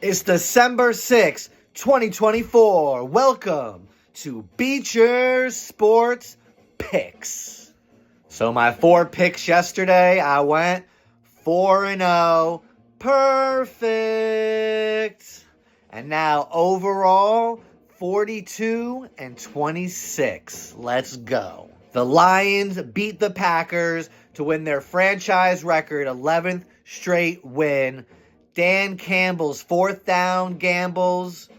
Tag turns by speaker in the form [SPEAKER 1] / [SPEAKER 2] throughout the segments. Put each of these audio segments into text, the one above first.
[SPEAKER 1] It's December 6th, 2024. Welcome to Beecher Sports Picks. So my 4 picks yesterday, I went 4-0. Perfect. And now overall, 42-26. Let's go. The Lions beat the Packers to win their franchise record 11th straight win. Dan Campbell's 4th down gambles.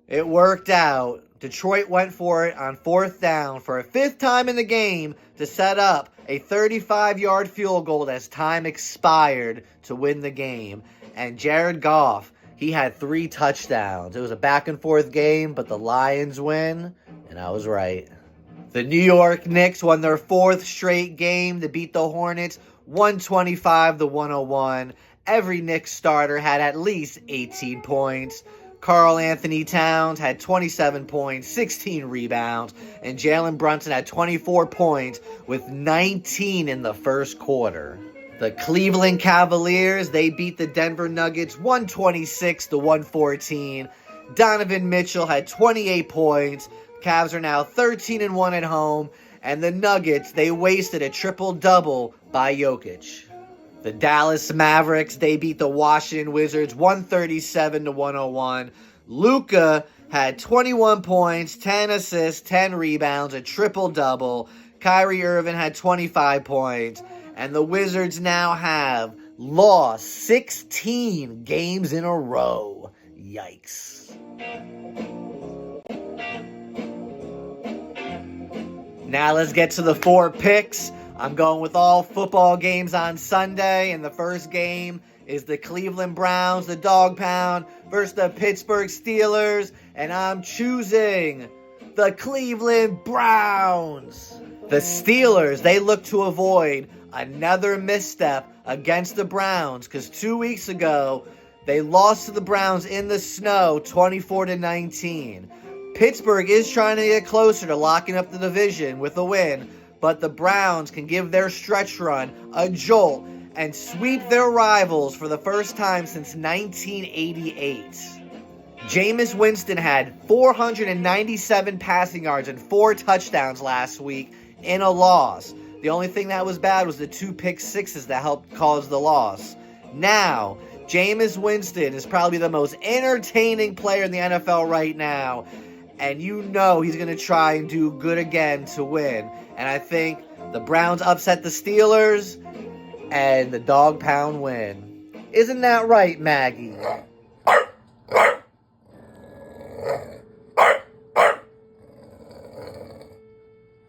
[SPEAKER 1] It worked out. Detroit went for it on 4th down for a 5th time in the game to set up a 35-yard field goal as time expired to win the game. And Jared Goff, he had 3 touchdowns. It was a back-and-forth game, but the Lions win, and I was right. The New York Knicks won their 4th straight game to beat the Hornets 125-101. Every Knicks starter had at least 18 points. Karl Anthony Towns had 27 points, 16 rebounds, and Jalen Brunson had 24 points with 19 in the first quarter. The Cleveland Cavaliers, they beat the Denver Nuggets 126-114. Donovan Mitchell had 28 points. Cavs are now 13-1 at home, and the Nuggets, they wasted a triple-double by Jokic. The Dallas Mavericks, they beat the Washington Wizards 137-101. Luka had 21 points, 10 assists, 10 rebounds, a triple-double. Kyrie Irving had 25 points. And the Wizards now have lost 16 games in a row. Yikes. Now let's get to the 4 picks. I'm going with all football games on Sunday, and the first game is the Cleveland Browns, the Dog Pound, versus the Pittsburgh Steelers, and I'm choosing the Cleveland Browns. The Steelers, they look to avoid another misstep against the Browns, because 2 weeks ago, they lost to the Browns in the snow 24-19. Pittsburgh is trying to get closer to locking up the division with a win, but the Browns can give their stretch run a jolt and sweep their rivals for the first time since 1988. Jameis Winston had 497 passing yards and 4 touchdowns last week in a loss. The only thing that was bad was the 2 pick sixes that helped cause the loss. Now, Jameis Winston is probably the most entertaining player in the NFL right now, and you know he's going to try and do good again to win. And I think the Browns upset the Steelers, and the Dog Pound win. Isn't that right, Maggie?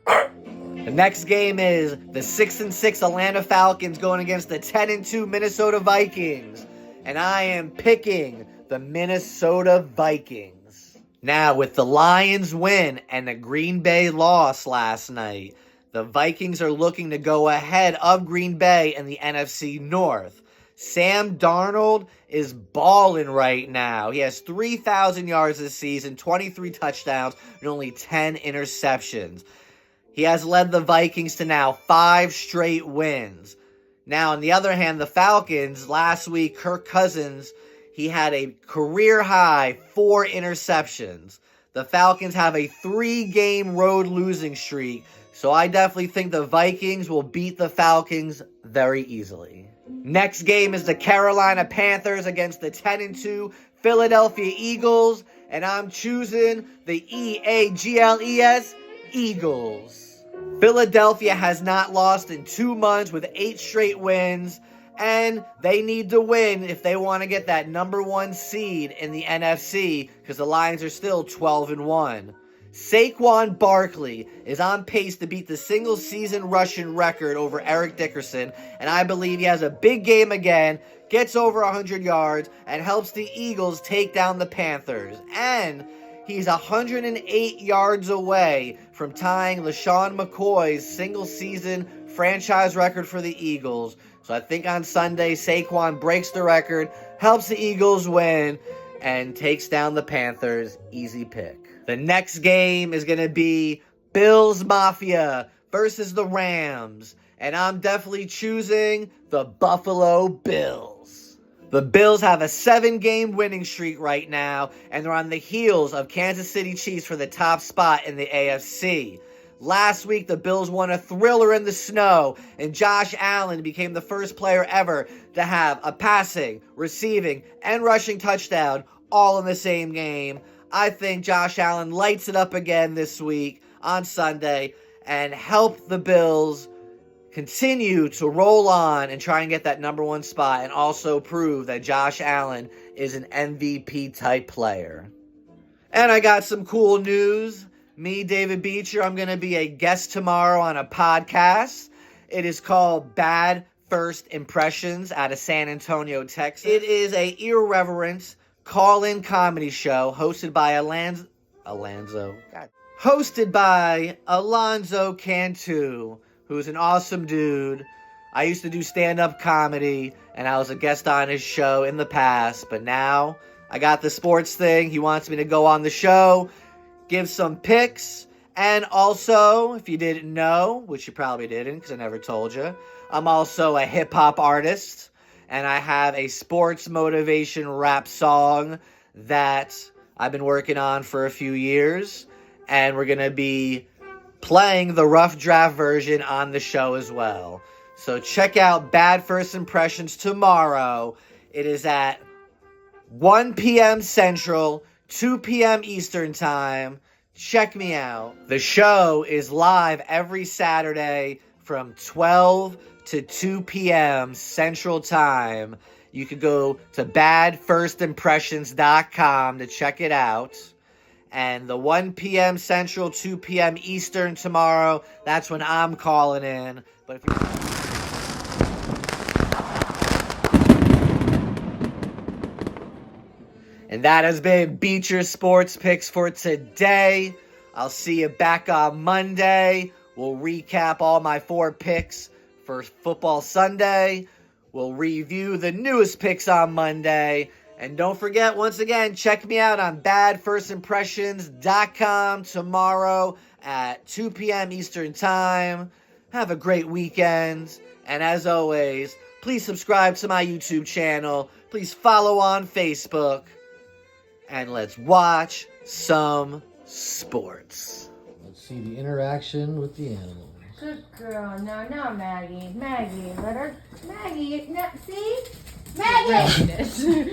[SPEAKER 1] The next game is the 6-6 Atlanta Falcons going against the 10-2 Minnesota Vikings. And I am picking the Minnesota Vikings. Now, with the Lions win and the Green Bay loss last night, the Vikings are looking to go ahead of Green Bay in the NFC North. Sam Darnold is balling right now. He has 3,000 yards this season, 23 touchdowns, and only 10 interceptions. He has led the Vikings to now 5 straight wins. Now, on the other hand, the Falcons, last week, Kirk Cousins, he had a career-high 4 interceptions. The Falcons have a 3-game road losing streak, so I definitely think the Vikings will beat the Falcons very easily. Next game is the Carolina Panthers against the 10-2 Philadelphia Eagles, and I'm choosing the EAGLES Eagles. Philadelphia has not lost in 2 months with 8 straight wins, and they need to win if they want to get that number 1 seed in the NFC, because the Lions are still 12-1. Saquon Barkley is on pace to beat the single-season rushing record over Eric Dickerson, and I believe he has a big game again, gets over 100 yards, and helps the Eagles take down the Panthers. And he's 108 yards away from tying LaShawn McCoy's single-season franchise record for the Eagles. So I think on Sunday, Saquon breaks the record, helps the Eagles win, and takes down the Panthers. Easy pick. The next game is going to be Bills Mafia versus the Rams. And I'm definitely choosing the Buffalo Bills. The Bills have a 7-game winning streak right now, and they're on the heels of Kansas City Chiefs for the top spot in the AFC. Last week, the Bills won a thriller in the snow, and Josh Allen became the first player ever to have a passing, receiving, and rushing touchdown all in the same game. I think Josh Allen lights it up again this week on Sunday and help the Bills continue to roll on and try and get that number 1 spot, and also prove that Josh Allen is an MVP-type player. And I got some cool news. Me, David Beecher, I'm going to be a guest tomorrow on a podcast. It is called Bad First Impressions out of San Antonio, Texas. It is a irreverent call-in comedy show hosted by Alonzo Cantu, who's an awesome dude. I used to do stand-up comedy, and I was a guest on his show in the past, but now I got the sports thing. He wants me to go on the show, give some picks, and also, if you didn't know, which you probably didn't because I never told you, I'm also a hip-hop artist, and I have a sports motivation rap song that I've been working on for a few years, and we're going to be playing the rough draft version on the show as well. So check out Bad First Impressions tomorrow. It is at 1 p.m. Central, 2 p.m. Eastern Time. Check me out. The show is live every Saturday from 12 to 2 p.m. Central Time. You could go to badfirstimpressions.com to check it out. And the 1 p.m. Central, 2 p.m. Eastern tomorrow, that's when I'm calling in. But if you... And that has been Beecher Sports Picks for today. I'll see you back on Monday. We'll recap all my 4 picks for Football Sunday. We'll review the newest picks on Monday. And don't forget, once again, check me out on badfirstimpressions.com tomorrow at 2 p.m. Eastern Time. Have a great weekend. And as always, please subscribe to my YouTube channel. Please follow on Facebook. And let's watch some sports.
[SPEAKER 2] Let's see the interaction with the animals.
[SPEAKER 3] Good girl. No, Maggie. Maggie, let her. Maggie, no, see? Maggie!